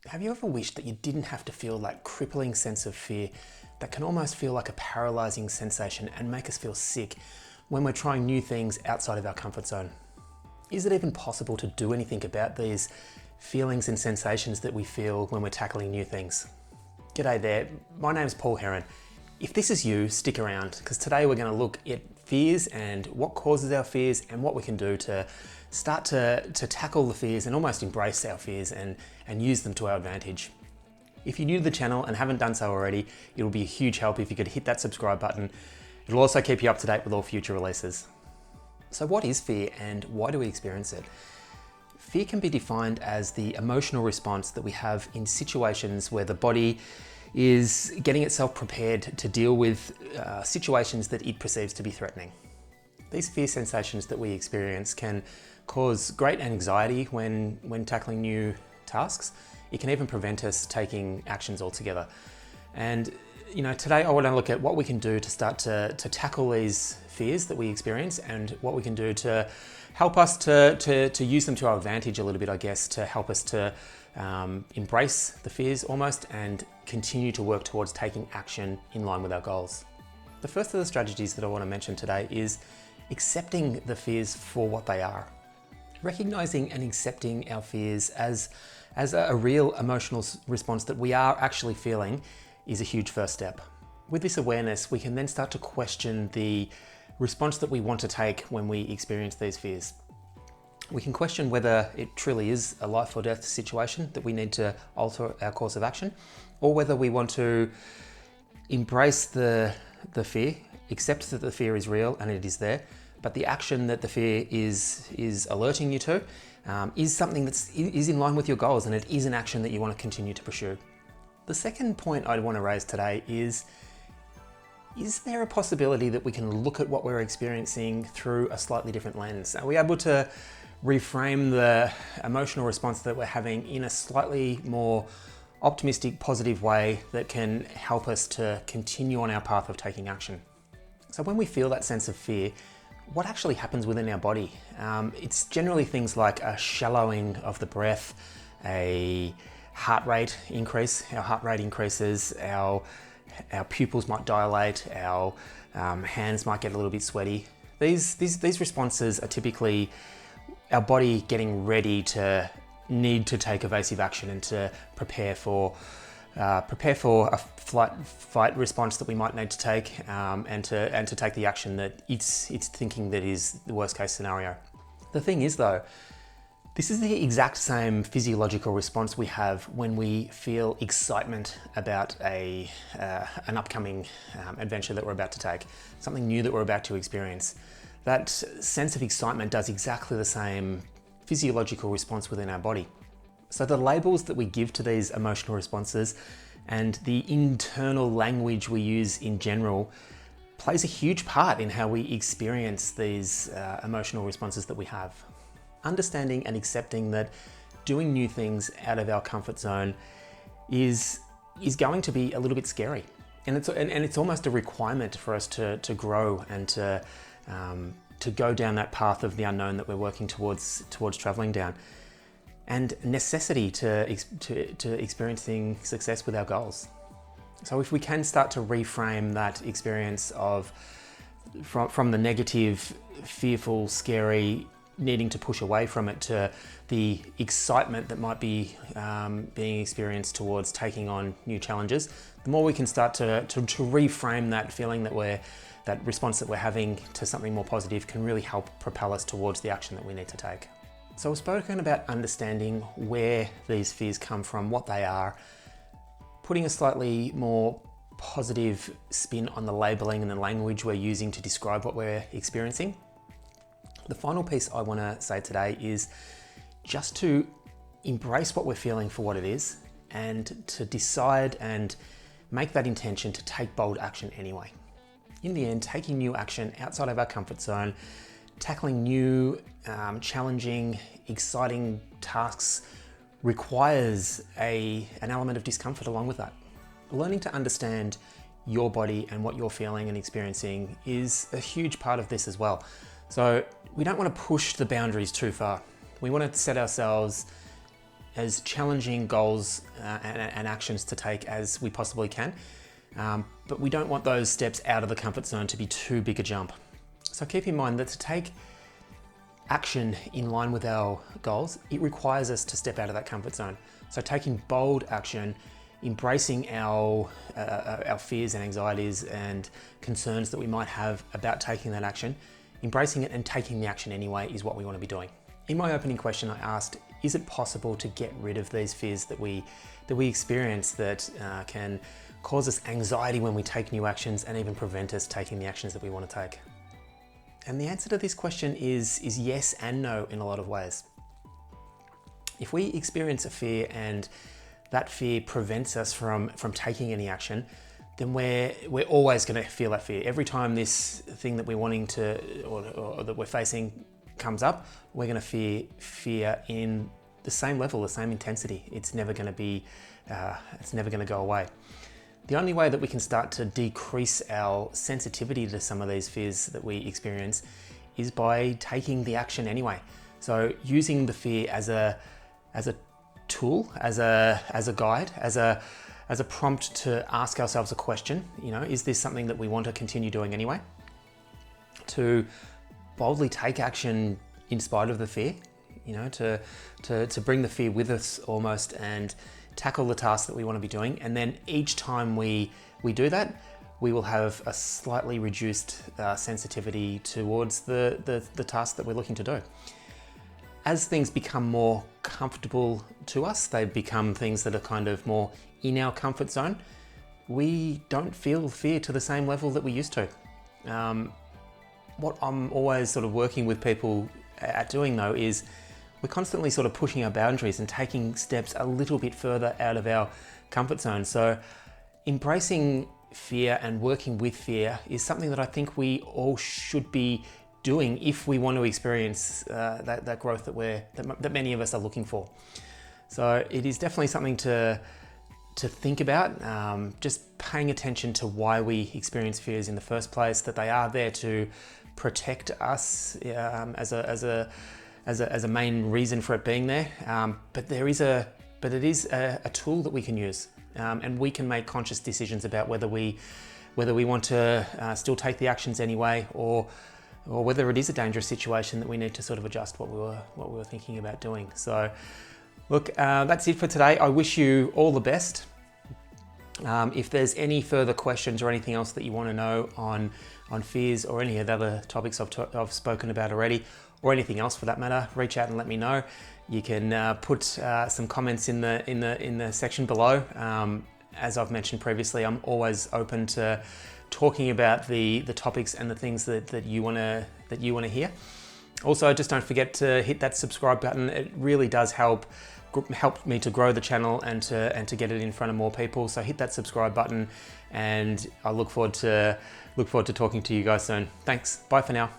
Have you ever wished that you didn't have to feel that crippling sense of fear that can almost feel like a paralyzing sensation and make us feel sick when we're trying new things outside of our comfort zone? Is it even possible to do anything about these feelings and sensations that we feel when we're tackling new things? G'day there, my name's Paul Heron. If this is you, stick around, because today we're going to look at fears and what causes our fears and what we can do to start to tackle the fears and almost embrace our fears and use them to our advantage. If you're new to the channel and haven't done so already, it will be a huge help if you could hit that subscribe button. It'll also keep you up to date with all future releases. So what is fear and why do we experience it? Fear can be defined as the emotional response that we have in situations where the body is getting itself prepared to deal with situations that it perceives to be threatening. These fear sensations that we experience can cause great anxiety when tackling new tasks. It can even prevent us taking actions altogether. And today I want to look at what we can do to start to tackle these fears that we experience and what we can do to help us to use them to our advantage a little bit, I guess, to help us to embrace the fears almost and continue to work towards taking action in line with our goals. The first of the strategies that I want to mention today is accepting the fears for what they are. Recognizing and accepting our fears as a real emotional response that we are actually feeling is a huge first step. With this awareness, we can then start to question the response that we want to take when we experience these fears. We can question whether it truly is a life or death situation that we need to alter our course of action, or whether we want to embrace the fear, accept that the fear is real and it is there, but the action that the fear is alerting you to is something that is in line with your goals, and it is an action that you want to continue to pursue. The second point I want to raise today is there a possibility that we can look at what we're experiencing through a slightly different lens? Are we able to reframe the emotional response that we're having in a slightly more optimistic, positive way that can help us to continue on our path of taking action? So when we feel that sense of fear, what actually happens within our body? It's generally things like a shallowing of the breath, a heart rate increase. Our heart rate increases, our pupils might dilate, our hands might get a little bit sweaty. These responses are typically our body getting ready to need to take evasive action and to prepare for a fight response that we might need to take, and to take the action that it's thinking that is the worst case scenario. The thing is though, this is the exact same physiological response we have when we feel excitement about an upcoming adventure that we're about to take, something new that we're about to experience. That sense of excitement does exactly the same physiological response within our body. So the labels that we give to these emotional responses and the internal language we use in general plays a huge part in how we experience these emotional responses that we have. Understanding and accepting that doing new things out of our comfort zone is going to be a little bit scary, and it's almost a requirement for us to grow and to go down that path of the unknown that we're working towards traveling down, and necessity to experiencing success with our goals. So if we can start to reframe that experience of from the negative, fearful, scary, needing to push away from it to the excitement that might be being experienced towards taking on new challenges, the more we can start to reframe that feeling that response that we're having to something more positive can really help propel us towards the action that we need to take. So we've spoken about understanding where these fears come from, what they are, putting a slightly more positive spin on the labeling and the language we're using to describe what we're experiencing. The final piece I want to say today is just to embrace what we're feeling for what it is, and to decide and make that intention to take bold action anyway. In the end, taking new action outside of our comfort zone, tackling new, challenging, exciting tasks requires an element of discomfort along with that. Learning to understand your body and what you're feeling and experiencing is a huge part of this as well. So we don't want to push the boundaries too far. We want to set ourselves as challenging goals and actions to take as we possibly can. But we don't want those steps out of the comfort zone to be too big a jump. So keep in mind that to take action in line with our goals, it requires us to step out of that comfort zone. So taking bold action, embracing our fears and anxieties and concerns that we might have about taking that action, embracing it and taking the action anyway is what we want to be doing. In my opening question, I asked, is it possible to get rid of these fears that we experience that can cause us anxiety when we take new actions and even prevent us taking the actions that we want to take? And the answer to this question is yes and no in a lot of ways. If we experience a fear and that fear prevents us from taking any action, then we're always going to feel that fear. Every time this thing that we're wanting to or that we're facing comes up, we're going to fear in the same level, the same intensity. It's never going to go away. The only way that we can start to decrease our sensitivity to some of these fears that we experience is by taking the action anyway. So using the fear as a tool, as a guide, as a prompt to ask ourselves a question. Is this something that we want to continue doing anyway? To boldly take action in spite of the fear, to bring the fear with us almost and tackle the task that we want to be doing. And then each time we do that, we will have a slightly reduced sensitivity towards the task that we're looking to do. As things become more comfortable to us, they become things that are kind of more in our comfort zone, we don't feel fear to the same level that we used to. What I'm always sort of working with people at doing though is we're constantly sort of pushing our boundaries and taking steps a little bit further out of our comfort zone. So embracing fear and working with fear is something that I think we all should be doing if we want to experience that growth that many of us are looking for. So it is definitely something to think about, just paying attention to why we experience fears in the first place, that they are there to protect us as a main reason for it being there. But it is a tool that we can use, and we can make conscious decisions about whether we want to still take the actions anyway, or whether it is a dangerous situation that we need to sort of adjust what we were thinking about doing. So look, that's it for today. I wish you all the best. If there's any further questions or anything else that you want to know on fears or any of the other topics I've spoken about already, or anything else for that matter, reach out and let me know. You can put some comments in the section below. As I've mentioned previously, I'm always open to talking about the topics and the things that you want to hear. Also, just don't forget to hit that subscribe button. It really does help me to grow the channel and to get it in front of more people. So hit that subscribe button, and I look forward to talking to you guys soon. Thanks. Bye for now.